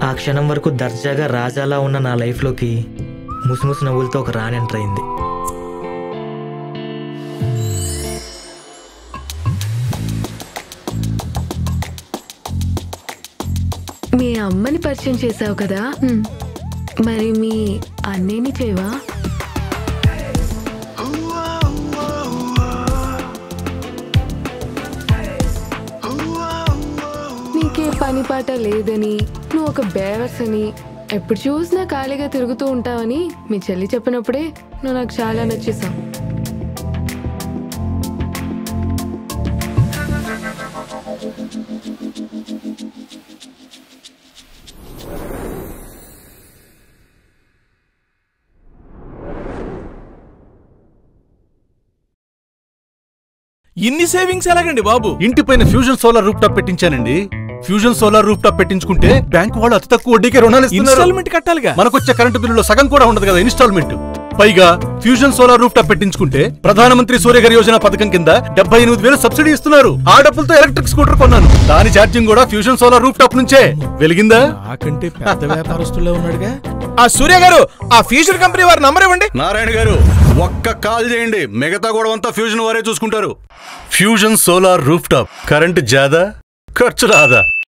ఆ క్షణం వరకు దర్జాగా రాజాలా ఉన్న నా లైఫ్లోకి ముసుముసు నవ్వులతో ఒక రాణి ఎంటర్ అయింది. మీ అమ్మని పరిచయం చేసావు కదా, మరి మీ అన్నయ్యని చేయవా? నీకే పని పాట లేదని, నువ్వు ఒక బేవర్స్ అని, ఎప్పుడు చూసినా ఖాళీగా తిరుగుతూ ఉంటావని మీ చెల్లి చెప్పినప్పుడే నువ్వు నాకు చాలా నచ్చేసావు. ఇన్ని సేవింగ్స్ ఎలాగండి బాబు? ఇంటిపైన ఫ్యూజన్ సోలార్ రూఫ్ టాప్ పెట్టించానండి. ఫ్యూజన్ సోలార్ రూఫ్ టాప్ పెట్టించుకుంటే బ్యాంకు వాళ్ళు అతి తక్కువ వడ్డీకే రుణాలు ఇస్తున్నారు. ఇన్స్టాల్మెంట్ కట్టాలిగా. మనకొచ్చే కరెంటు బిల్లులో సగం కూడా ఉండదు కదా ఇన్స్టాల్మెంట్. పైగా ఫ్యూజన్ సోలార్ రూఫ్ టాప్ పెట్టించుకుంటే ప్రధానమంత్రి సూర్యఘర్ యోజన పథకం కింద 78,000 సబ్సిడీ ఇస్తున్నారు. ఆ డబ్బులతో ఎలక్ట్రిక్ స్కూటర్ కొన్నాను. దాని ఛార్జింగ్ కూడా ఫ్యూజన్ సోలార్ రూఫ్ టాప్ నుంచే. వెలిగిందా? నాకంటే పెద్ద వ్యాపారస్తుల్లో ఉన్నాడుగా. ఆ సూర్య గారు, ఆ ఫ్యూచర్ కంపెనీ వారి నంబర్ ఇవ్వండి. నారాయణ గారు, ఒక్క కాల్ చేయండి, మిగతా కూడా అంతా ఫ్యూజన్ వారే చూసుకుంటారు. Fusion solar rooftop, current జాదా, ఖర్చు రాదా.